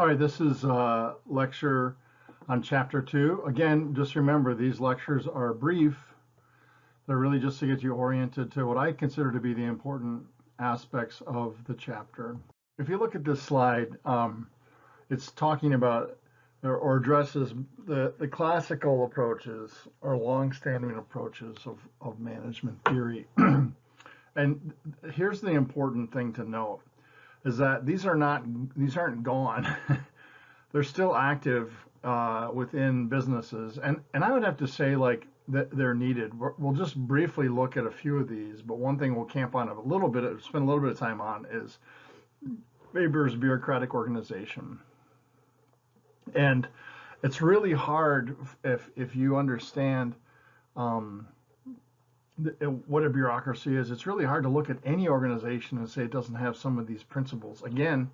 All right, this is a lecture on chapter 2. Again, just remember these lectures are brief. They're really just to get you oriented to what I consider to be the important aspects of the chapter. If you look at this slide, it's talking about or addresses the classical approaches or long-standing approaches of management theory. And here's the important thing to note is that these aren't gone. They're still active within businesses, and I would have to say like that they're needed. We'll just briefly look at a few of these, but one thing we'll camp on a little bit, spend a little bit of time on, is Weber's bureaucratic organization. And it's really hard if you understand what a bureaucracy is. It's really hard to look at any organization and say it doesn't have some of these principles. Again,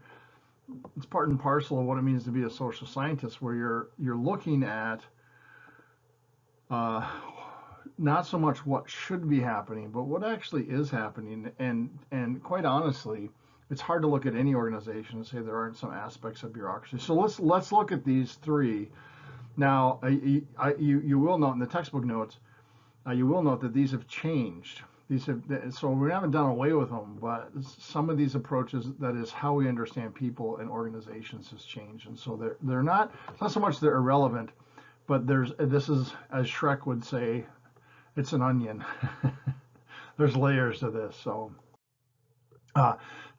it's part and parcel of what it means to be a social scientist, where you're looking at not so much what should be happening, but what actually is happening. And quite honestly, it's hard to look at any organization and say there aren't some aspects of bureaucracy. So let's look at these three. Now, you will note in the textbook notes, you will note that these have changed. So we haven't done away with them, but some of these approaches, that is how we understand people and organizations, has changed. And so they're not, it's not so much they're irrelevant, but this is, as Shrek would say, it's an onion. There's layers to this. So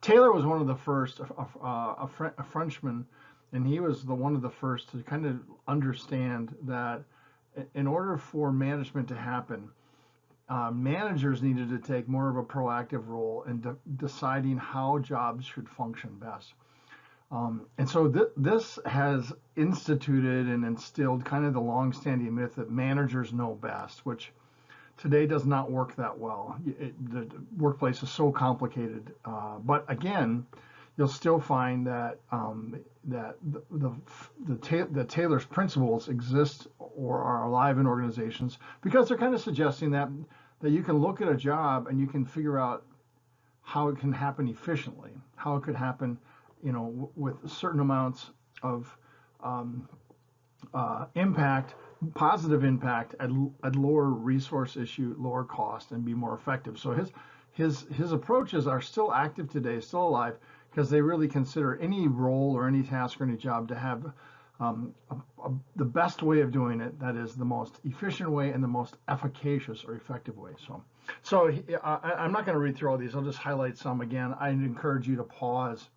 Taylor was one of the first, a Frenchman, and he was one of the first to kind of understand that in order for management to happen, managers needed to take more of a proactive role in deciding how jobs should function best. And so this has instituted and instilled kind of the long-standing myth that managers know best, which today does not work that well. The workplace is so complicated. But again, you'll still find that the Taylor's principles exist or are alive in organizations, because they're kind of suggesting that you can look at a job and you can figure out how it can happen efficiently, how it could happen, with certain amounts of impact, positive impact at lower resource issue, lower cost, and be more effective. So his approaches are still active today, still alive, because they really consider any role or any task or any job to have the best way of doing it, that is the most efficient way and the most efficacious or effective way. So I'm not going to read through all these. I'll just highlight some again. I encourage you to pause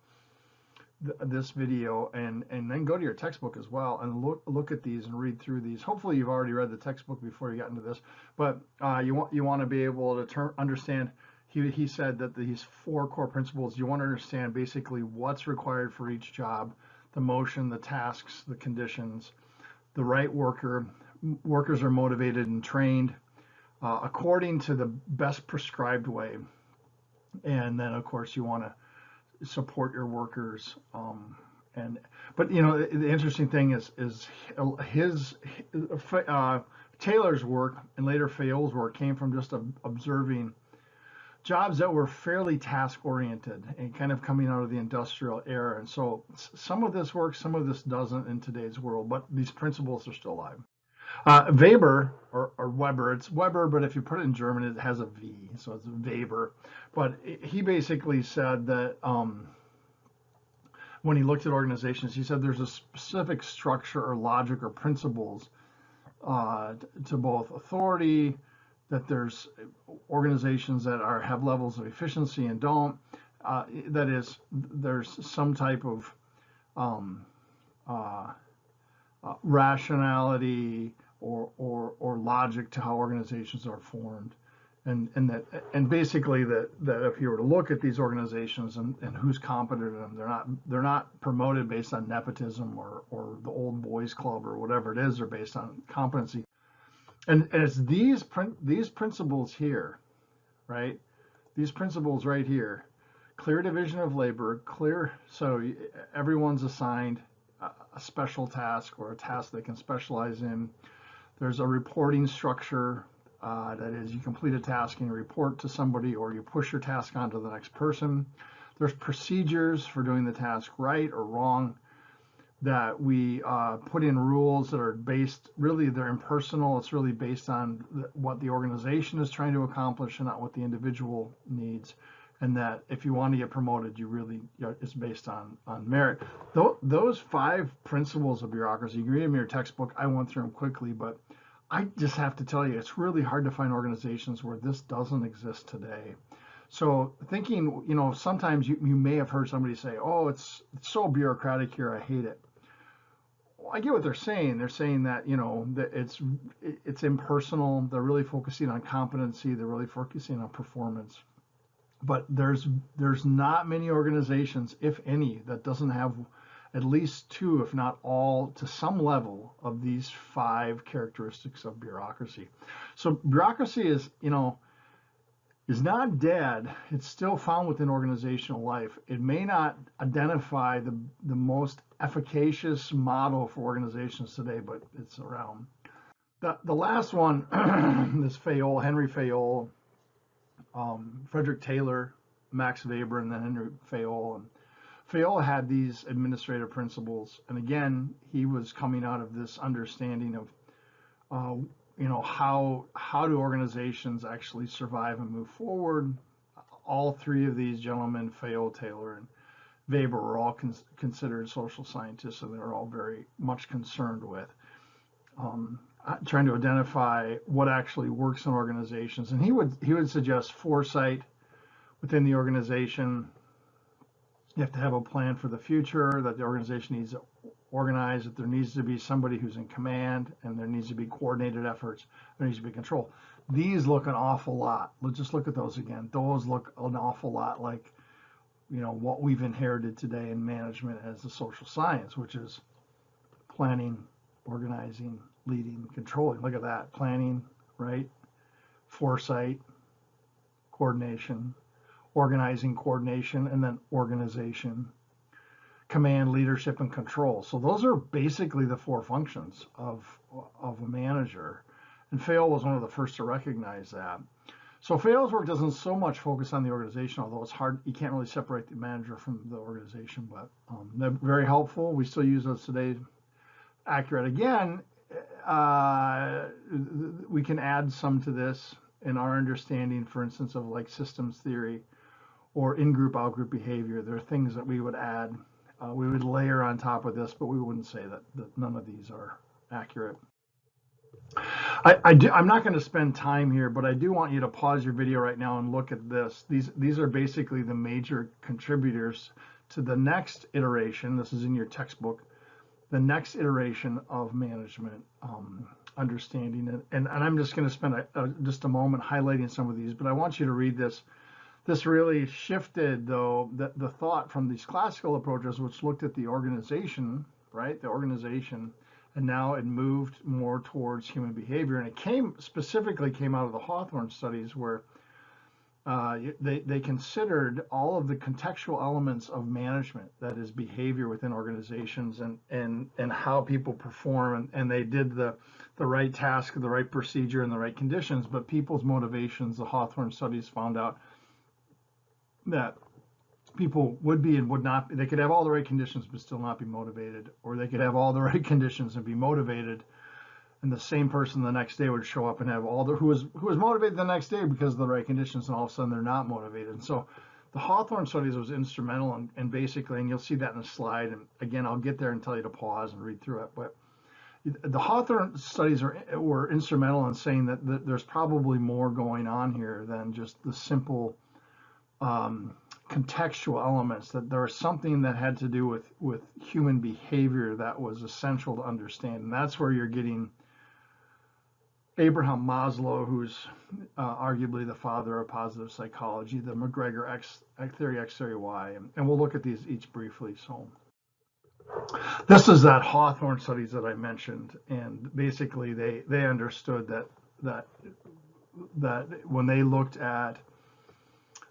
this video and then go to your textbook as well and look at these and read through these. Hopefully you've already read the textbook before you got into this, but you want to be able to understand. He said that these 4 core principles, you want to understand basically what's required for each job, the motion, the tasks, the conditions, the right workers are motivated and trained according to the best prescribed way. And then of course you want to support your workers. But the interesting thing is Taylor's work and later Fayol's work came from just observing jobs that were fairly task-oriented and kind of coming out of the industrial era. And so some of this works, some of this doesn't in today's world, but these principles are still alive. Weber, or Weber, it's Weber, but if you put it in German, it has a V, so it's Weber. But he basically said that when he looked at organizations, he said there's a specific structure or logic or principles to both authority, that there's organizations that have levels of efficiency and don't. That is, there's some type of rationality or logic to how organizations are formed, and basically that if you were to look at these organizations and who's competent in them, they're not promoted based on nepotism or the old boys club or whatever it is. They're based on competency. And it's these principles here, right? These principles right here, clear division of labor, so everyone's assigned a special task or a task they can specialize in. There's a reporting structure, that is, you complete a task and you report to somebody, or you push your task on to the next person. There's procedures for doing the task right or wrong. that we put in rules that are based, really they're impersonal. It's really based on what the organization is trying to accomplish and not what the individual needs. And that if you want to get promoted, you really, it's based on merit. Those 5 principles of bureaucracy, you can read them in your textbook. I went through them quickly, but I just have to tell you, it's really hard to find organizations where this doesn't exist today. So thinking, sometimes you may have heard somebody say, oh, it's so bureaucratic here, I hate it. Well, I get what they're saying. They're saying that, that it's impersonal. They're really focusing on competency. They're really focusing on performance. But there's not many organizations, if any, that doesn't have at least 2, if not all, to some level of these 5 characteristics of bureaucracy. So bureaucracy is not dead. It's still found within organizational life. It may not identify the most efficacious model for organizations today, but it's around. The last one, this Fayol, Henry Fayol, Frederick Taylor, Max Weber, and then Henry Fayol. And Fayol had these administrative principles, and again, he was coming out of this understanding of, how do organizations actually survive and move forward. All 3 of these gentlemen, Fayol, Taylor, and Weber, were all considered social scientists, and they're all very much concerned with trying to identify what actually works in organizations. And he would suggest foresight within the organization. You have to have a plan for the future, that the organization needs to organize, that there needs to be somebody who's in command, and there needs to be coordinated efforts, there needs to be control. These look an awful lot. Let's just look at those again. Those look an awful lot like, what we've inherited today in management as a social science, which is planning, organizing, leading, controlling. Look at that. Planning, right? Foresight, coordination, organizing, coordination, and then organization, command, leadership, and control. So those are basically the 4 functions of a manager. And Fayol was one of the first to recognize that. So Fayol's work doesn't so much focus on the organization, although it's hard. You can't really separate the manager from the organization, but they're very helpful. We still use those today. Accurate. Again, we can add some to this in our understanding, for instance, of like systems theory or in-group, out-group behavior. There are things that we would add, we would layer on top of this, but we wouldn't say that none of these are accurate. I'm not going to spend time here, but I do want you to pause your video right now and look at this. These are basically the major contributors to the next iteration. This is in your textbook. The next iteration of management understanding it. And I'm just going to spend just a moment highlighting some of these, but I want you to read this. This really shifted, though, the thought from these classical approaches, which looked at the organization, right? The organization, and now it moved more towards human behavior. And it specifically came out of the Hawthorne studies, where they considered all of the contextual elements of management, that is behavior within organizations, and how people perform, and they did the right task, the right procedure, and the right conditions. But people's motivations, the Hawthorne studies found out that people would be and would not be. They could have all the right conditions but still not be motivated, or they could have all the right conditions and be motivated, and the same person the next day would show up and have who was motivated the next day because of the right conditions, and all of a sudden they're not motivated. And so the Hawthorne studies was instrumental, and basically, and you'll see that in a slide, and again, I'll get there and tell you to pause and read through it, but the Hawthorne studies were instrumental in saying that there's probably more going on here than just the simple contextual elements, that there was something that had to do with human behavior that was essential to understand. And that's where you're getting Abraham Maslow, who's arguably the father of positive psychology, the McGregor X theory, Y, and we'll look at these each briefly. So this is that Hawthorne studies that I mentioned, and basically they understood that when they looked at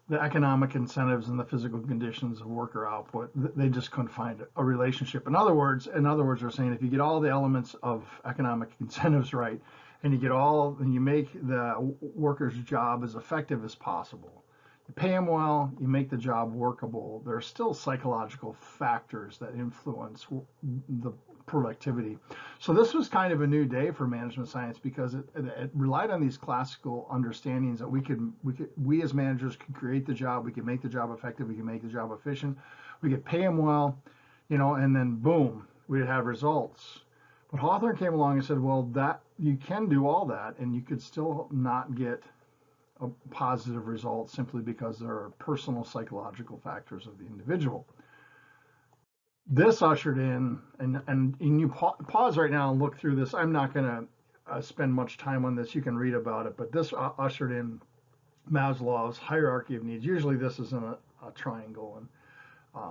the economic incentives and the physical conditions of worker output, they just couldn't find a relationship. In other words, they're saying if you get all the elements of economic incentives right, and you make the worker's job as effective as possible, pay them well, you make the job workable. There are still psychological factors that influence the productivity. So this was kind of a new day for management science because it relied on these classical understandings that we as managers could create the job, we could make the job effective, we could make the job efficient, we could pay them well, and then boom, we'd have results. But Hawthorne came along and said, well, that you can do all that and you could still not get a positive result simply because there are personal psychological factors of the individual. This ushered in, and you pause right now and look through this. I'm not going to spend much time on this. You can read about it, but this ushered in Maslow's hierarchy of needs. Usually this is in a triangle,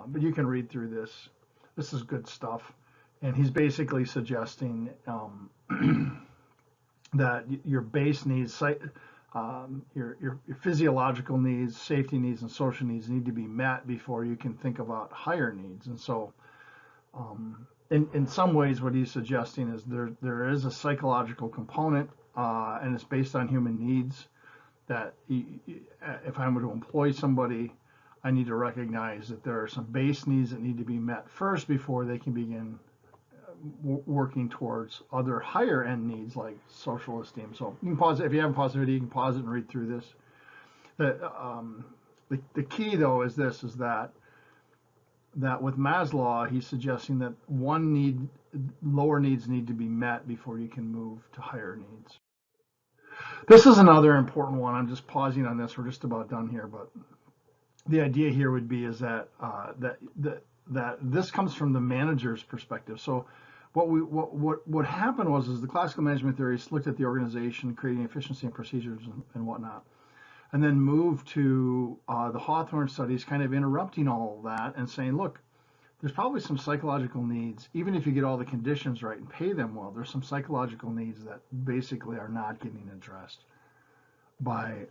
but you can read through this. This is good stuff. And he's basically suggesting that your base needs, your physiological needs, safety needs, and social needs need to be met before you can think about higher needs. And so in some ways what he's suggesting is there is a psychological component, and it's based on human needs, that if I'm going to employ somebody, I need to recognize that there are some base needs that need to be met first before they can begin working towards other higher end needs like social esteem. So you can pause it. If you haven't paused the video, you can pause it and read through this. The key though is this, is that with Maslow, he's suggesting that lower needs need to be met before you can move to higher needs. This is another important one. I'm just pausing on this. We're just about done here, but the idea here would be is that that this comes from the manager's perspective. So what happened was the classical management theorists looked at the organization, creating efficiency and procedures and whatnot, and then moved to the Hawthorne studies, kind of interrupting all of that and saying, look, there's probably some psychological needs, even if you get all the conditions right and pay them well, there's some psychological needs that basically are not getting addressed by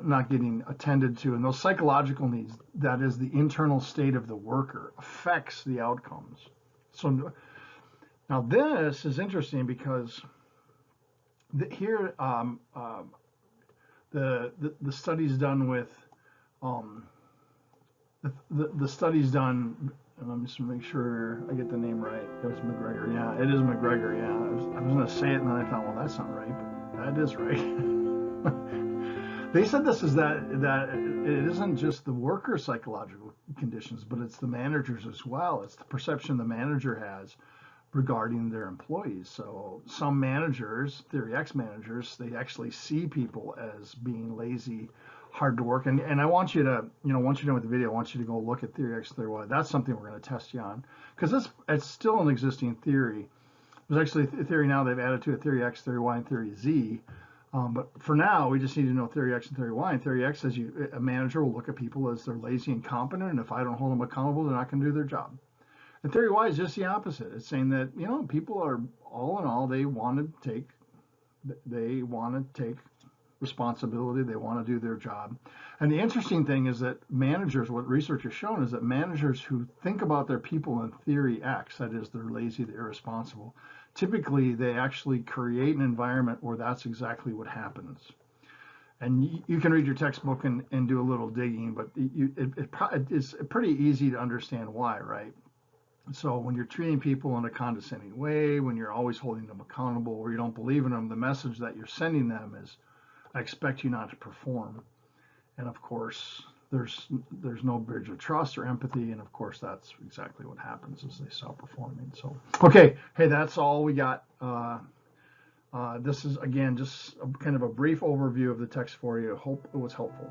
not getting attended to. And those psychological needs, that is the internal state of the worker, affects the outcomes. So now this is interesting because here the studies done with the studies done, and let me just make sure I get the name right. It was McGregor. Yeah, it is McGregor. Yeah, I was going to say it, and then I thought, well, that's not right, but that is right. They said this is that it isn't just the worker psychological conditions, but it's the managers as well. It's the perception the manager has regarding their employees. So some managers, Theory X managers, they actually see people as being lazy, hard to work. And I want you to, once you're done with the video, I want you to go look at Theory X, Theory Y. That's something we're going to test you on, because it's still an existing theory. There's actually a theory now they've added to it: Theory X, Theory Y, and Theory Z. But for now, we just need to know Theory X and Theory Y. And Theory X says a manager will look at people as they're lazy and incompetent, and if I don't hold them accountable, they're not going to do their job. And Theory Y is just the opposite. It's saying that, people are, all in all, they want to take responsibility. They want to do their job. And the interesting thing is that managers, what research has shown is that managers who think about their people in Theory X, that is, they're lazy, they're irresponsible, typically they actually create an environment where that's exactly what happens. And you can read your textbook and do a little digging, but it's pretty easy to understand why, right? So when you're treating people in a condescending way, when you're always holding them accountable, or you don't believe in them, the message that you're sending them is, I expect you not to perform. And of course, there's no bridge of trust or empathy, and of course that's exactly what happens as they stop performing. So okay, hey, that's all we got. This is, again, just kind of a brief overview of the text for you. Hope it was helpful.